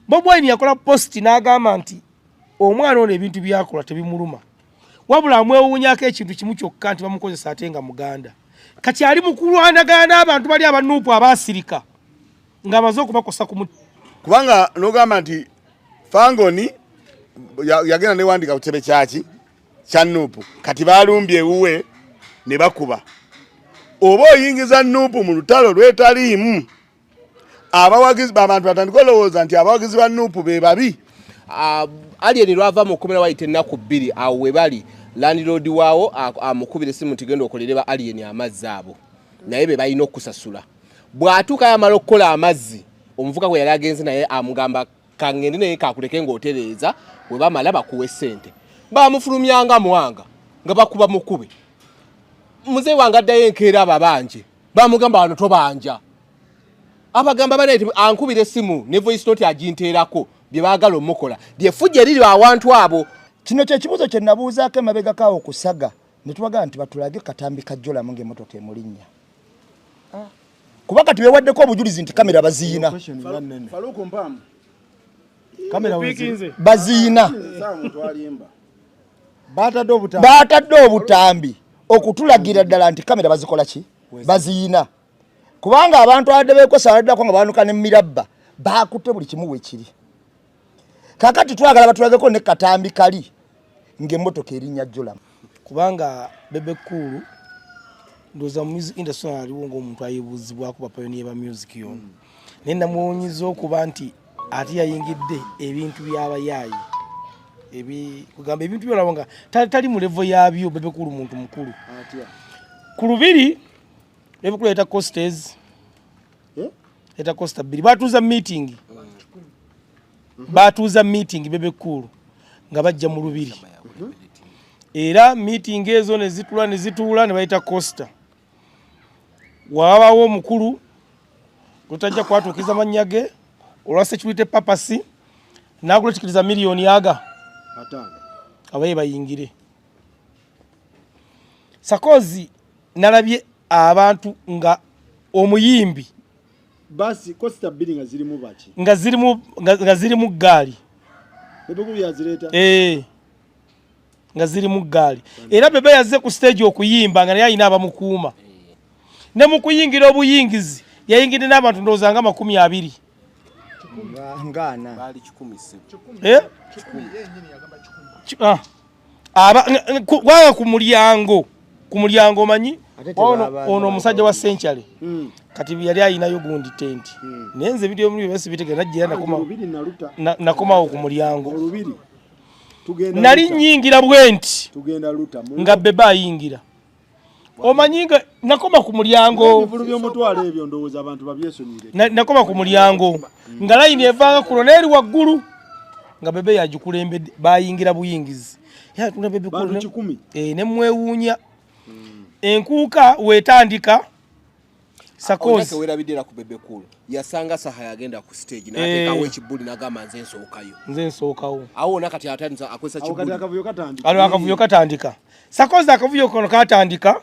Bobi Wine yakola post n'agamba nti omwana ono ebintu byakola tebimuluma wabula amwewuunyako ekintu kimu kyokka nti bamukozesa ate nga muganda kati ali mu kulwanagana n'abantu bali abanuupu abaasirika ng'amaze okubakosa ku kubanga n'ogamba nti Fangoni yagenda newandika ku kitebe kyaki kya Nuupu kati balumbye ewuwe ne bakuba oba oyingiza Nuupu mu lutalo lwetaliimu abawagizi abantu batandika olowooza nti abawagizi ba Nuupu be babi Alien lwava mu kumera wayite ennaku 2 awo we bali landlord waawo amukubira esimu nti genda okolereba Alien amazzi abo naye be balina okusasula bw'atuuka yamala okukola amazzi omuvuka gwe yali agenze naye amugamba kangende naye kakuleke ng'otereeza we bamala bakuwe ssente bamufulumyanga muwanga nga bakuba mukube muzee wange addayo enkeera ababanje bamugamba wano tobanja abagamba banaye ankubira essimu ne voice note aginteerako bye baagala omukola lyefujja liri awantu abo. Kino kye kibuuzo kye nabuuzaako emabega kaawo okusaga ne tubagaa nti batulage katambi kajjolamu ng'emmotoka emulinnya kuba kati beewaddeko obujulizi nti kamera baziina baziina baatadde obutambi okutulagira ddala nti kamera bazikola ki baziina kubanga abantu abadde beekosa abaddako nga baanuka ne mirabba baakutte buli kimu weekiri kakati twagala batulageko ne katambi kali ng'emmotoka erinnya jjolamu kubanga Bebe Cool ndoza mu music industry aliwo ng'omuntu ayibuuzibwako ba pioneer ba music yono naye namuwunyiza okuba nti ate yayingidde ebintu by'abayaayi kugamba ebintu byolabo nga tali mu level yabyo Bebe Cool muntu mukulu ku lubiri Bebe Cool yayita Costas yayita Costa 2 batuuza meeting Bebe Cool nga bajja mu lubiri era meeting ezo ne zituula ne bayita Costa wabawo omukulu lutajja kwatuukiza mannya ge olwa security purpose n'akuletikiriza miliyoni aga abaye bayingire sakozi nalabye abantu nga omuyimbi basi Costa 2 nga zirimu baki nga zirimu gaali Bebe Cool yazireta nga zirimu gaali era Bebe yazze ku stage okuyimba nga naye alina abamukuuma ne mu kuyingira obuyingizi yayingidde n'abantu ndowooza nga 20 ngana bali 10 waga ku mulyango manyi ono omusajja wa Century kati yali ayinayo gundi tenti nenze video muri bese bitegera najja nakomawo ku mulyango nali nyingira bwenti nga Bebe ayingira omanyinga nakoma ku mulyango nakoma ku mulyango nga line evanga koloneli waggulu nga Bebe yagikulembedde bayingira buyingizi ya tuna Bebe Cool ne mwewuunya enkuuka wetandika sakozi werabidira ku Bebe Cool yasanga saha yagenda ku stage n'ateekawo ekibuli n'agamba nze nsookawo awo nakati atandika akwesa kibuli akavuyo katandika sakozi akavuyo kono katandika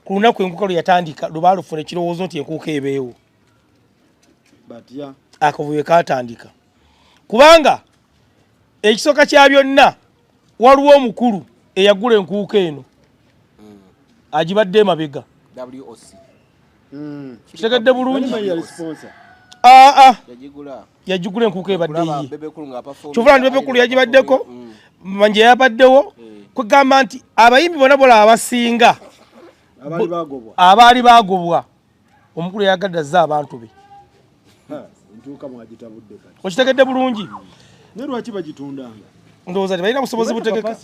ku lunaku enkuuka lwe yatandika luba lufuna ekirowoozo nti enkuuka ebeewo akavuyo katandika kubanga ekisooka kya byonna waliwo omukulu eyagula enkuuka eno agibadde emabega WOC kitegedde bulungi yagigula enkuuka ebadde ye kyovula nti Bebe Cool yagibaddeko manje yabaddewo kwegamba nti abayimbi bona bola abasinga abaali bagobwa omukulu yagadde azza abantu be okitegedde bulungi nerwaki bagitundanga ndowooza tebalina busobozi butegeka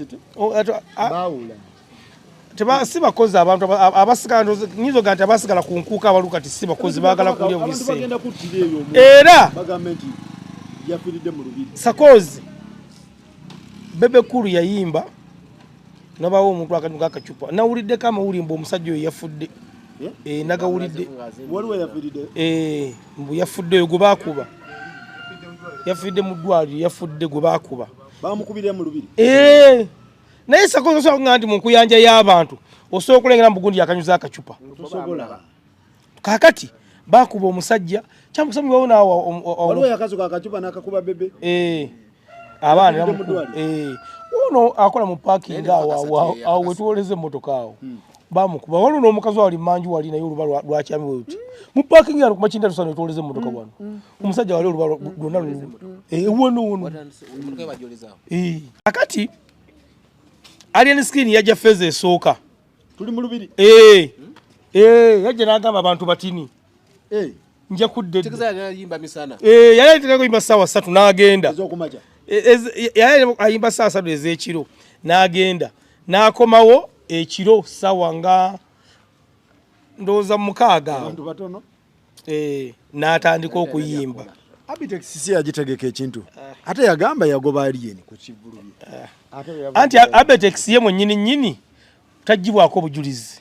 si bakozi abantu abasigala nyizo ganti abasigala ku nkuuka abaluka ti si bakozi baagala kulya obuyise era sakozi Bebe Cool yayimba nabawo omuntu akanyuga akacupa nawuliddeko amawulimba omusajja oyo yafudde nagawulidde mbu yafudde oyo gwe baakuba yafudde mu ddwaliro yafudde gwe baakuba bamukubira mu lubiri naye sakozi osobola kugamba nti mu nkuyanja y'abantu osobola okulengera mu bugundi yakanyuza akacupa kakati baakuba omusajja Kyamukusa mubawona waliwo yakazuka akacupa n'akakuba bebe abaana ono akola mu parking awo wetuwoleze emmotoka awo bamukuba waliwo n'omukazi wali manju wali naye oluba lwakyami wetuti mu parking ano kumakinda tusana wetuwoleze emmotoka wano omusajja wali oluba lwonna wono akati Alien Skin yajja feza esooka tuli mu lubiri yajja n'agamba abantu batini nja kudde yali ayimba ssaawa 3 n'agenda ez'okumakya yali ayimba ssaawa 3 ez'ekiro n'agenda n'akomawo ekiro ssaawa nga ndowooza 6 abantu batono n'atandika okuyimba Abitex si yagitegeka ekintu ate yagamba yagoba Alien ku kivulubye anti Abitex ye mwennyini tagibwako obujulizi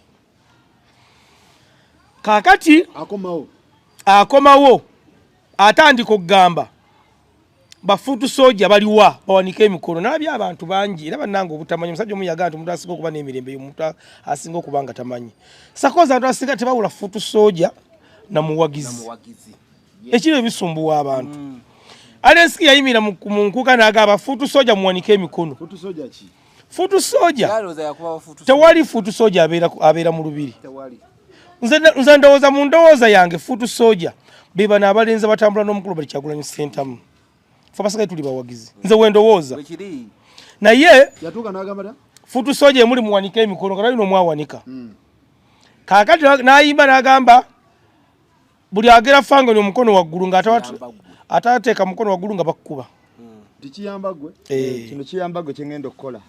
kaakati akomawo atandika okugamba bafuutu soja baliwa bawanika emikono nalabya abantu bangi era bannanga obutamanyi omusajja omu yagaa nti omuntu asinga okuba n'emirembe omuntu asinga okuba nga tamanyi sakoza abantu asinga tebawula fuutu soja na muwagizi ekiro ebisumbuwa abantu Alien Skin yayimira mu nkuka n'agamba fuutu soja muwanika emikono fuutu soja tewali fuutu soja abeera mu lubiri nze ndowooza mu ndowooza yange fuutu soja be bano abalenzi batambula n'omukulu bali Kyagulanyi Ssentamu fe basigaye tuli bawagizi nze wendowooza naye fuutu soja emuli muwanika emikono nga nalina omwawanika kaakati n'ayimba n'agamba buli agera Fangoni omukono waggulu ng'atateeka mukono waggulu nga bakkuba kino kiyamba gwe kyengenda okukola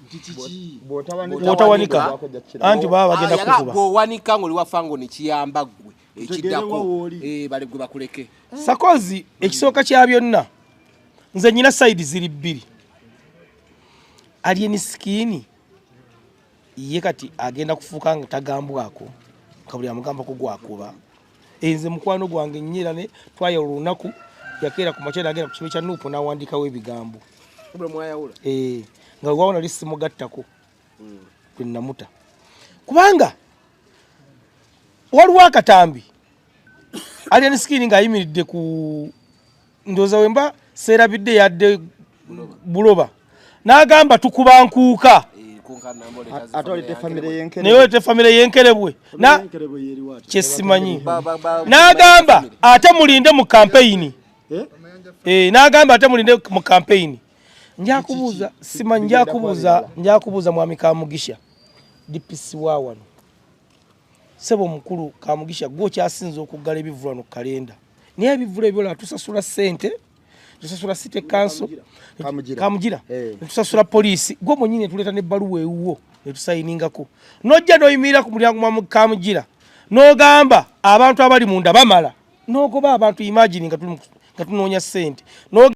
bw'otawanika anti baba bagenda kukuba bw'owanika ng'oli wa Fangoni kiyamba gwe ekiddako bale gwe bakuleke sakozi ekisooka kya byonna nze nyina sayidi ziri 2 Alien Skin ye kati agenda kufuuka nga tagambwako kabuli amugambako gwakuba nze mukwano gwange nnyira ne twaya olunaku yakeera ku makyera agenda ku kibi kya Nuupu n'awandikawo ebigambo nga wawona lisimugattako kwe namuta kubanga waliwo akatambi Alien Skin ng'ayimiridde ku ndowooza wemba seerabidde yadde buloba n'agamba tukuba nkuuka naye olete famire yenkerebwe kyesimanyi n'agamba ate mulinde mu kampeyini n'agamba ate mulinde mu kampeyini njakubuuza simanyi njakubuuza mwami Kamugisha DPC wa wano sebo mukulu Kamugisha gwo kyasinza okuggala ebivulano ku kalenda naye ebivula ebyola tusasula ssente tusasula city council Kamugira tusasula poliisi gwo mwennyini tuleeta n'ebbaluwa ewuwo netusayiningako nojja n'oyimirira ku mulyango mwa Kamugira n'ogamba abantu abali munda bamala n'ogoba abantu imagine nga tunoonya ssente